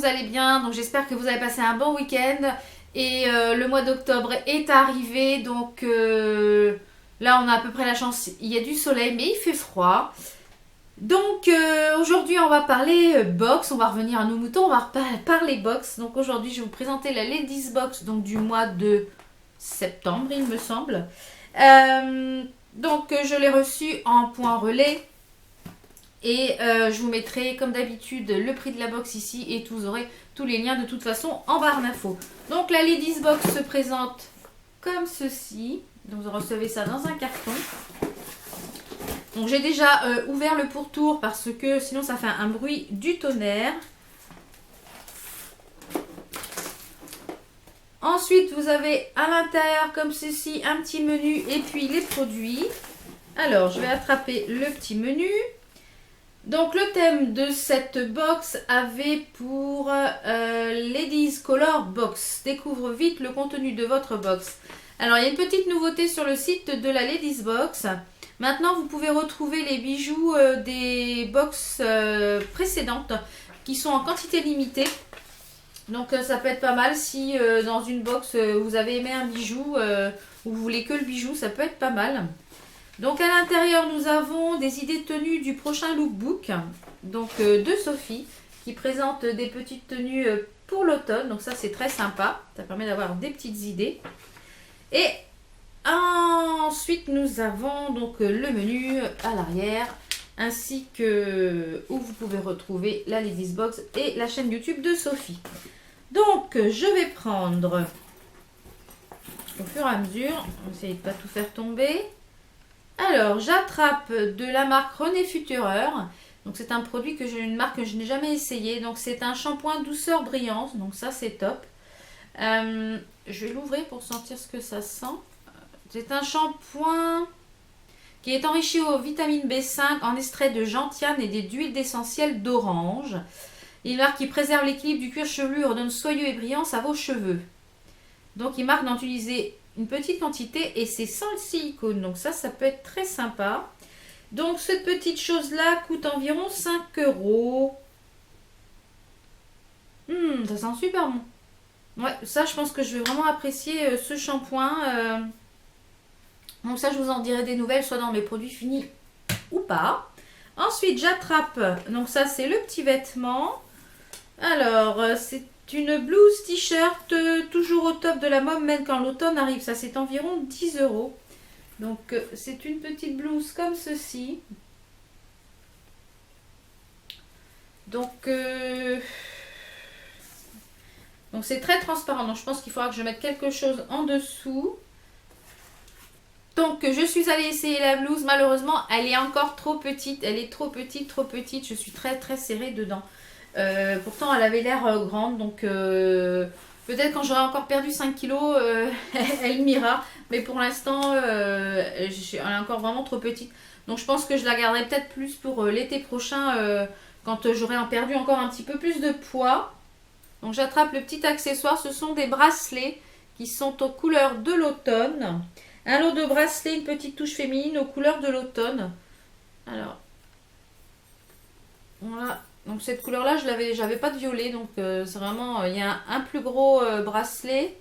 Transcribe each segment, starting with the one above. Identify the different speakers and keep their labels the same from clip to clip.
Speaker 1: vous allez bien. Donc j'espère que vous avez passé un bon week-end. Et le mois d'octobre est arrivé. Donc là on a à peu près la chance. Il y a du soleil mais il fait froid. Donc aujourd'hui on va parler box. On va revenir à nos moutons. On va parler box. Donc aujourd'hui je vais vous présenter la Ladies Box donc, du mois de septembre il me semble. Donc je l'ai reçue en point relais. Et je vous mettrai comme d'habitude le prix de la box ici et vous aurez tous les liens de toute façon en barre d'infos. Donc la Ladies Box se présente comme ceci. Donc vous recevez ça dans un carton. Donc j'ai déjà ouvert le pourtour parce que sinon ça fait un bruit du tonnerre. Ensuite vous avez à l'intérieur comme ceci un petit menu et puis les produits. Alors je vais attraper le petit menu. Donc le thème de cette box avait pour Ladies Color Box. Découvre vite le contenu de votre box. Alors il y a une petite nouveauté sur le site de la Ladies Box. Maintenant vous pouvez retrouver les bijoux des box précédentes qui sont en quantité limitée. Donc ça peut être pas mal si dans une box vous avez aimé un bijou ou vous voulez que le bijou, ça peut être pas mal. Donc à l'intérieur nous avons des idées de tenues du prochain lookbook donc de Sophie qui présente des petites tenues pour l'automne. Donc ça c'est très sympa, ça permet d'avoir des petites idées. Et ensuite nous avons donc le menu à l'arrière ainsi que où vous pouvez retrouver la Ladies Box et la chaîne YouTube de Sophie. Donc je vais prendre au fur et à mesure, on va essayer de ne pas tout faire tomber. Alors, j'attrape de la marque René Futureur. Donc, c'est un produit une marque que je n'ai jamais essayé. Donc, c'est un shampoing douceur brillante. Donc, ça, c'est top. Je vais l'ouvrir pour sentir ce que ça sent. C'est un shampoing qui est enrichi aux vitamines B5 en extrait de gentiane et d'huile d'essentiel d'orange. Une marque qui préserve l'équilibre du cuir chevelu, redonne soyeux et brillance à vos cheveux. Donc, il marque d'en utiliser une petite quantité et c'est sans le silicone. Donc ça peut être très sympa. Donc cette petite chose-là coûte environ 5 €. Ça sent super bon. Ouais, ça je pense que je vais vraiment apprécier ce shampoing. Donc ça je vous en dirai des nouvelles, soit dans mes produits finis ou pas. Ensuite j'attrape, donc ça c'est le petit vêtement. Alors c'est une blouse t-shirt toujours au top de la mode même quand l'automne arrive. Ça c'est environ 10 €. Donc c'est une petite blouse comme ceci. Donc c'est très transparent. Donc je pense qu'il faudra que je mette quelque chose en dessous. Donc je suis allée essayer la blouse. Malheureusement elle est encore trop petite. Elle est trop petite, trop petite. Je suis très très serrée dedans. Pourtant elle avait l'air grande, donc peut-être quand j'aurai encore perdu 5 kilos elle m'ira, mais pour l'instant elle est encore vraiment trop petite, donc je pense que je la garderai peut-être plus pour l'été prochain quand j'aurai perdu encore un petit peu plus de poids. Donc j'attrape le petit accessoire, ce sont des bracelets qui sont aux couleurs de l'automne, un lot de bracelets, une petite touche féminine aux couleurs de l'automne. Alors voilà. Donc cette couleur là j'avais pas de violet, donc c'est vraiment, il y a un plus gros bracelet,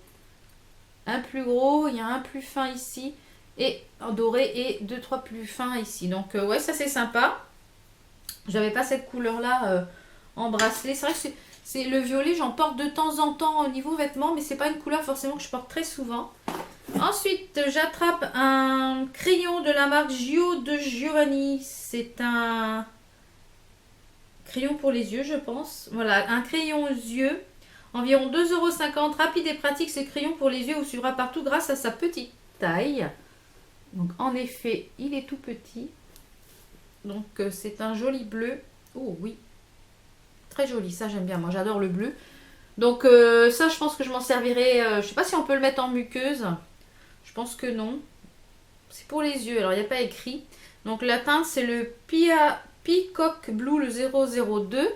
Speaker 1: un plus gros, il y a un plus fin ici et en doré et 2-3 plus fins ici. Donc ouais, ça c'est sympa. J'avais pas cette couleur là en bracelet. C'est vrai que c'est le violet, j'en porte de temps en temps au niveau vêtements, mais c'est pas une couleur forcément que je porte très souvent. Ensuite j'attrape un crayon de la marque Gio de Giovanni. C'est un crayon pour les yeux, je pense. Voilà, un crayon aux yeux. Environ 2,50 €. Rapide et pratique, ce crayon pour les yeux vous suivra partout grâce à sa petite taille. Donc, en effet, il est tout petit. Donc, c'est un joli bleu. Oh oui, très joli. Ça, j'aime bien. Moi, j'adore le bleu. Donc, ça, je pense que je m'en servirai. Je sais pas si on peut le mettre en muqueuse. Je pense que non. C'est pour les yeux. Alors, il n'y a pas écrit. Donc, la teinte, c'est le Peacock Blue, le 002.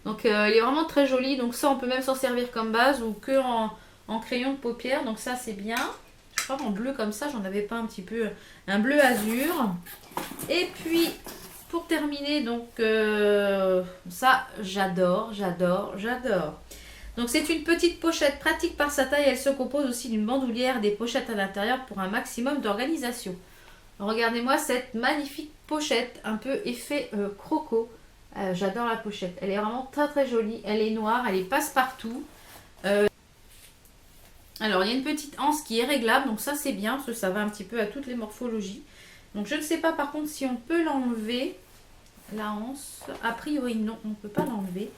Speaker 1: Donc il est vraiment très joli. Donc ça on peut même s'en servir comme base ou que en crayon de paupières. Donc ça c'est bien. Je crois en bleu comme ça, j'en avais pas un petit peu. Un bleu azur. Et puis pour terminer, donc ça j'adore. Donc c'est une petite pochette pratique par sa taille. Elle se compose aussi d'une bandoulière, des pochettes à l'intérieur pour un maximum d'organisation. Regardez-moi cette magnifique pochette, un peu effet croco. J'adore la pochette. Elle est vraiment très très jolie. Elle est noire, elle est passe-partout. Alors il y a une petite anse qui est réglable, donc ça c'est bien, parce que ça va un petit peu à toutes les morphologies. Donc je ne sais pas par contre si on peut l'enlever, la anse. A priori non, on ne peut pas l'enlever.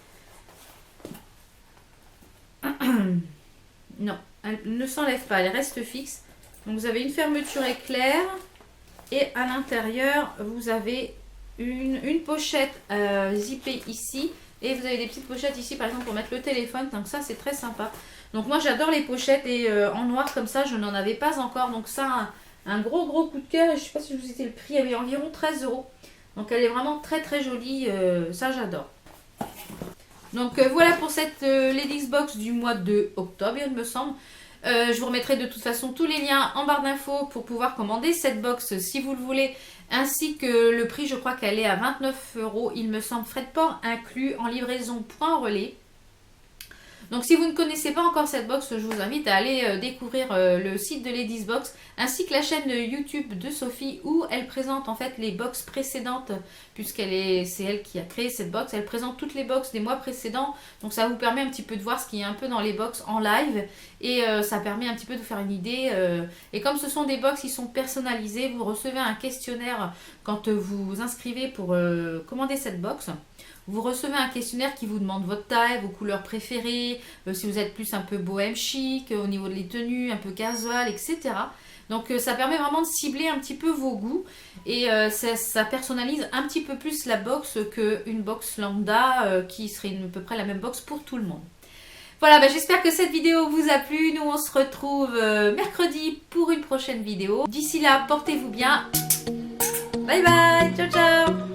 Speaker 1: Non, elle ne s'enlève pas, elle reste fixe. Donc vous avez une fermeture éclair et à l'intérieur vous avez une pochette zippée ici. Et vous avez des petites pochettes ici par exemple pour mettre le téléphone, donc ça c'est très sympa. Donc moi j'adore les pochettes et en noir comme ça je n'en avais pas encore. Donc ça un gros coup de cœur. Je ne sais pas si je vous ai dit le prix, elle est environ 13 €. Donc elle est vraiment très très jolie, ça j'adore. Donc voilà pour cette Ladies Box du mois de octobre il me semble. Je vous remettrai de toute façon tous les liens en barre d'infos pour pouvoir commander cette box si vous le voulez. Ainsi que le prix, je crois qu'elle est à 29 €, il me semble, frais de port inclus en livraison point relais. Donc si vous ne connaissez pas encore cette box, je vous invite à aller découvrir le site de Ladies Box ainsi que la chaîne YouTube de Sophie où elle présente en fait les box précédentes c'est elle qui a créé cette box. Elle présente toutes les box des mois précédents, donc ça vous permet un petit peu de voir ce qu'il y a un peu dans les box en live et ça permet un petit peu de vous faire une idée. Et comme ce sont des box qui sont personnalisées, vous recevez un questionnaire quand vous vous inscrivez pour commander cette box. Vous recevez un questionnaire qui vous demande votre taille, vos couleurs préférées, si vous êtes plus un peu bohème chic, au niveau des tenues, un peu casual, etc. Donc ça permet vraiment de cibler un petit peu vos goûts et ça personnalise un petit peu plus la box qu'une box lambda qui serait à peu près la même box pour tout le monde. Voilà, j'espère que cette vidéo vous a plu. Nous on se retrouve mercredi pour une prochaine vidéo. D'ici là, portez-vous bien. Bye bye, ciao ciao.